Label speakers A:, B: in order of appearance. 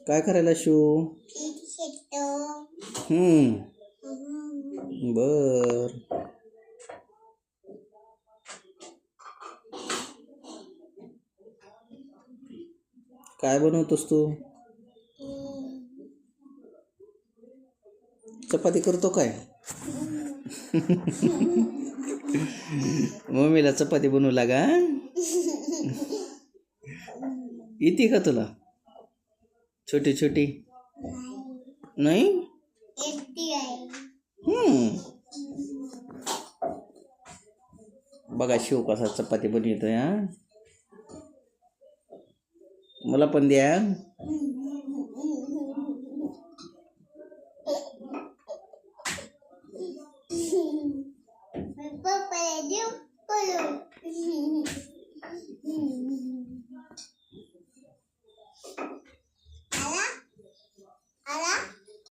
A: काय करायला शू? बर. काय बनवतोस तू? चपाती करतो काय? मम्मीला चपाती बनवू लागा. येते का तुला? छोटी छोटी नाही. बघा शिव कसा चपाती बनवतोय. मला पण द्या.